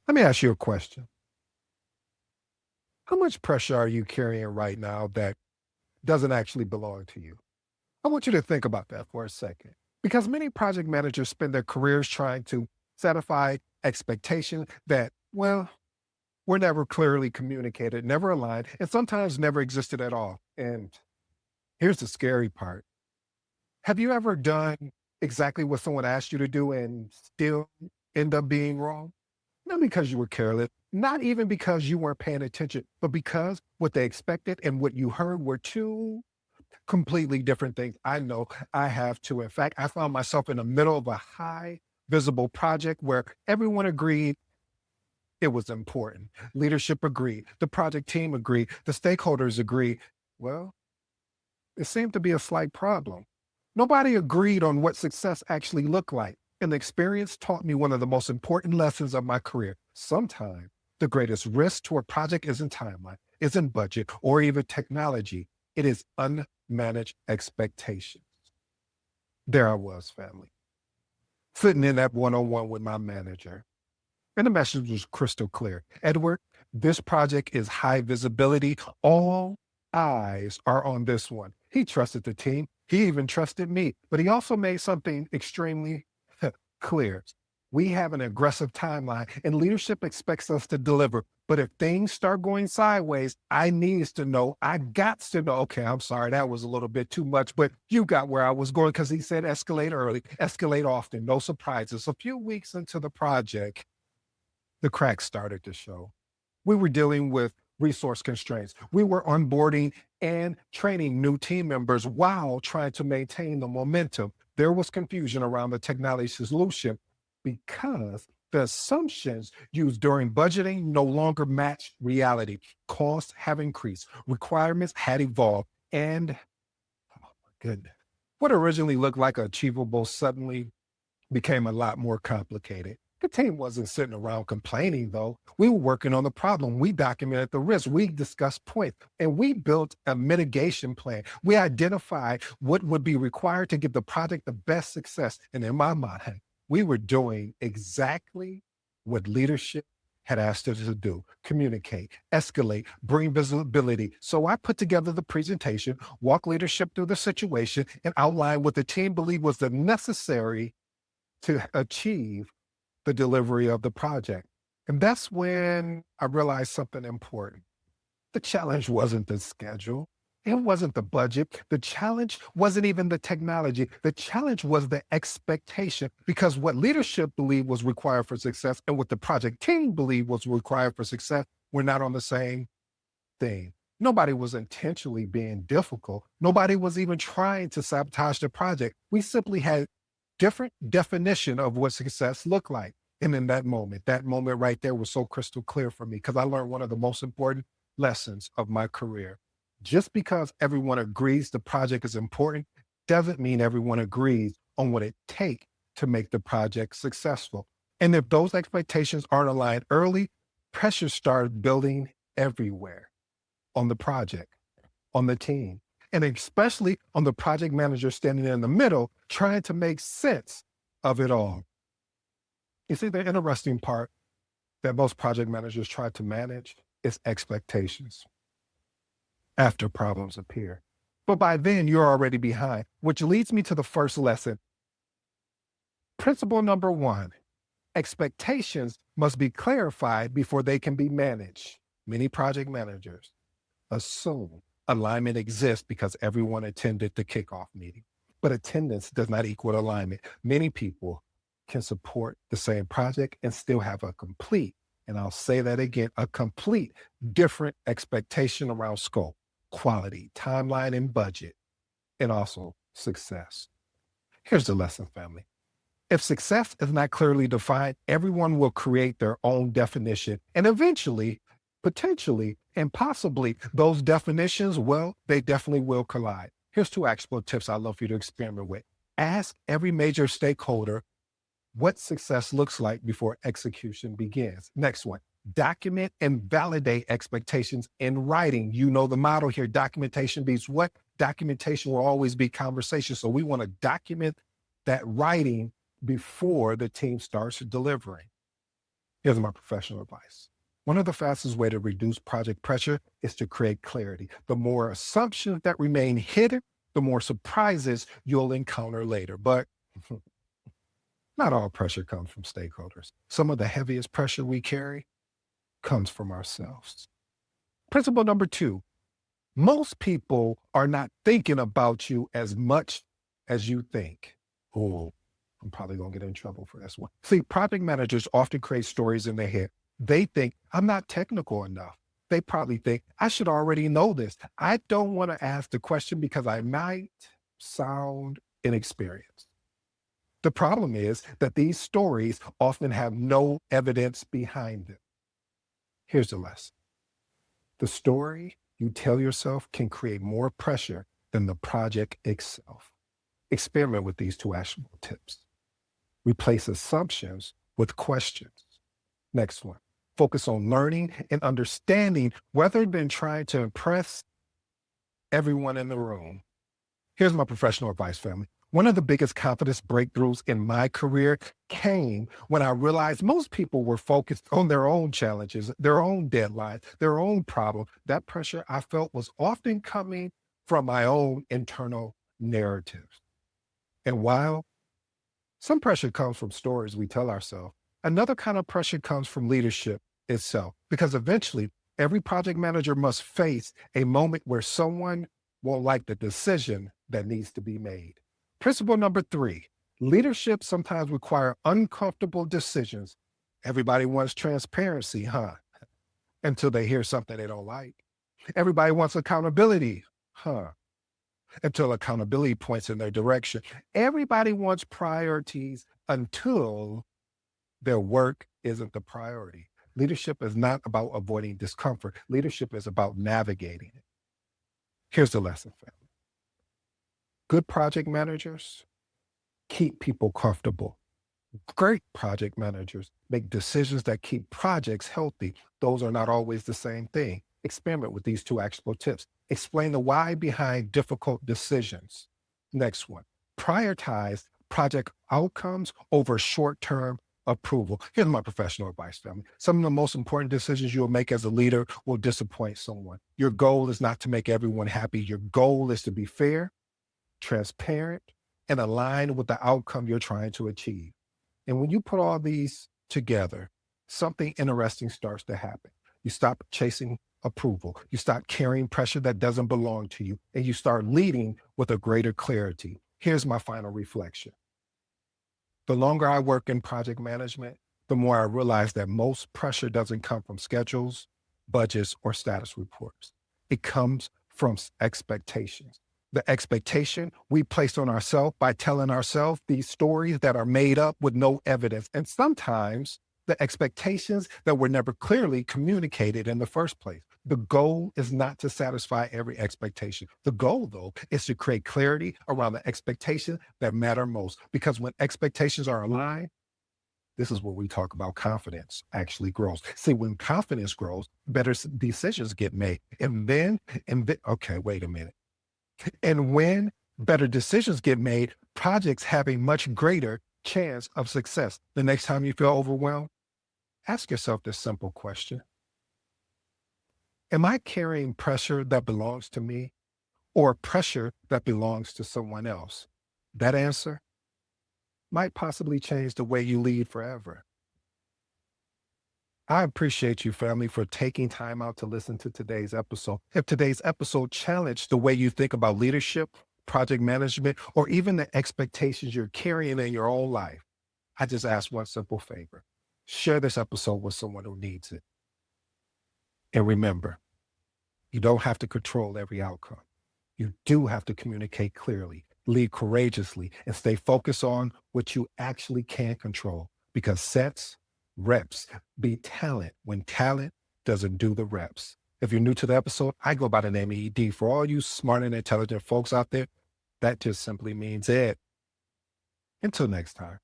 Let me ask you a question. How much pressure are you carrying right now that doesn't actually belong to you? I want you to think about that for a second. Because many project managers spend their careers trying to satisfy expectations that, well, were never clearly communicated, never aligned, and sometimes never existed at all. And here's the scary part. Have you ever done exactly what someone asked you to do and still end up being wrong? Not because you were careless, not even because you weren't paying attention, but because what they expected and what you heard were two completely different things. I know I have too. In fact, I found myself in the middle of a high visible project where everyone agreed it was important. Leadership agreed. The project team agreed. The stakeholders agreed. Well, it seemed to be a slight problem. Nobody agreed on what success actually looked like. And the experience taught me one of the most important lessons of my career. Sometimes the greatest risk to a project isn't timeline, isn't budget, or even technology. It is unmanaged expectations. There I was, family, sitting in that one-on-one with my manager. And the message was crystal clear. Edward, this project is high visibility. All eyes are on this one. He trusted the team. He even trusted me. But he also made something extremely clear. We have an aggressive timeline and leadership expects us to deliver. But if things start going sideways, I needs to know, I got to know, okay, I'm sorry, that was a little bit too much, but you got where I was going because he said escalate early, escalate often, no surprises. A few weeks into the project, the cracks started to show. We were dealing with resource constraints. We were onboarding and training new team members while trying to maintain the momentum. There was confusion around the technology solution because the assumptions used during budgeting no longer matched reality. Costs have increased, requirements had evolved, and oh my goodness, what originally looked like achievable suddenly became a lot more complicated. The team wasn't sitting around complaining, though. We were working on the problem. We documented the risk. We discussed points and we built a mitigation plan. We identified what would be required to give the project the best success. And in my mind, we were doing exactly what leadership had asked us to do: communicate, escalate, bring visibility. So I put together the presentation, walk leadership through the situation, and outline what the team believed was the necessary to achieve the delivery of the project. And that's when I realized something important. The challenge wasn't the schedule. It wasn't the budget. The challenge wasn't even the technology. The challenge was the expectation, because what leadership believed was required for success and what the project team believed was required for success were not on the same thing. Nobody was intentionally being difficult. Nobody was even trying to sabotage the project. We simply had different definition of what success looked like. And in that moment right there was so crystal clear for me because I learned one of the most important lessons of my career. Just because everyone agrees the project is important doesn't mean everyone agrees on what it takes to make the project successful. And if those expectations aren't aligned early, pressure starts building everywhere, on the project, on the team, and especially on the project manager standing in the middle trying to make sense of it all. You see, the interesting part that most project managers try to manage is expectations after problems appear. But by then, you're already behind, which leads me to the first lesson. Principle number one: expectations must be clarified before they can be managed. Many project managers assume alignment exists because everyone attended the kickoff meeting, but attendance does not equal alignment. Many people can support the same project and still have a complete, and I'll say that again, a complete different expectation around scope, quality, timeline, and budget, and also success. Here's the lesson, family. If success is not clearly defined, everyone will create their own definition. And eventually, potentially, and possibly, those definitions, well, they definitely will collide. Here's two actionable tips I'd love for you to experiment with. Ask every major stakeholder what success looks like before execution begins. Next one, document and validate expectations in writing. You know the model here: documentation beats what? Documentation will always be conversation. So we want to document that writing before the team starts delivering. Here's my professional advice. One of the fastest way to reduce project pressure is to create clarity. The more assumptions that remain hidden, the more surprises you'll encounter later. But not all pressure comes from stakeholders. Some of the heaviest pressure we carry comes from ourselves. Principle number two, most people are not thinking about you as much as you think. Oh, I'm probably going to get in trouble for this one. See, project managers often create stories in their head. They think, I'm not technical enough. They probably think, I should already know this. I don't want to ask the question because I might sound inexperienced. The problem is that these stories often have no evidence behind them. Here's the lesson. The story you tell yourself can create more pressure than the project itself. Experiment with these two actionable tips. Replace assumptions with questions. Next one. Focus on learning and understanding rather than trying to impress everyone in the room. Here's my professional advice, family. One of the biggest confidence breakthroughs in my career came when I realized most people were focused on their own challenges, their own deadlines, their own problems. That pressure I felt was often coming from my own internal narratives. And while some pressure comes from stories we tell ourselves, another kind of pressure comes from leadership itself, because eventually every project manager must face a moment where someone won't like the decision that needs to be made. Principle number three, leadership sometimes require uncomfortable decisions. Everybody wants transparency, huh? Until they hear something they don't like. Everybody wants accountability, huh? Until accountability points in their direction. Everybody wants priorities until their work isn't the priority. Leadership is not about avoiding discomfort. Leadership is about navigating it. Here's the lesson, family. Good project managers keep people comfortable. Great project managers make decisions that keep projects healthy. Those are not always the same thing. Experiment with these two actionable tips. Explain the why behind difficult decisions. Next one, prioritize project outcomes over short-term approval. Here's my professional advice, family. Some of the most important decisions you'll make as a leader will disappoint someone. Your goal is not to make everyone happy. Your goal is to be fair, transparent, and aligned with the outcome you're trying to achieve. And when you put all these together, something interesting starts to happen. You stop chasing approval. You stop carrying pressure that doesn't belong to you, and you start leading with a greater clarity. Here's my final reflection. The longer I work in project management, the more I realize that most pressure doesn't come from schedules, budgets, or status reports. It comes from expectations. The expectation we place on ourselves by telling ourselves these stories that are made up with no evidence. And sometimes the expectations that were never clearly communicated in the first place. The goal is not to satisfy every expectation. The goal, though, is to create clarity around the expectations that matter most. Because when expectations are aligned, this is where we talk about confidence actually grows. See, when confidence grows, better decisions get made. Okay, wait a minute. And when better decisions get made, projects have a much greater chance of success. The next time you feel overwhelmed, ask yourself this simple question. Am I carrying pressure that belongs to me or pressure that belongs to someone else? That answer might possibly change the way you lead forever. I appreciate you, family, for taking time out to listen to today's episode. If today's episode challenged the way you think about leadership, project management, or even the expectations you're carrying in your own life, I just ask one simple favor. Share this episode with someone who needs it. And remember, you don't have to control every outcome. You do have to communicate clearly, lead courageously, and stay focused on what you actually can control, because sets, reps beat talent when talent doesn't do the reps. If you're new to the episode, I go by the name of ED. For all you smart and intelligent folks out there, that just simply means it. Until next time.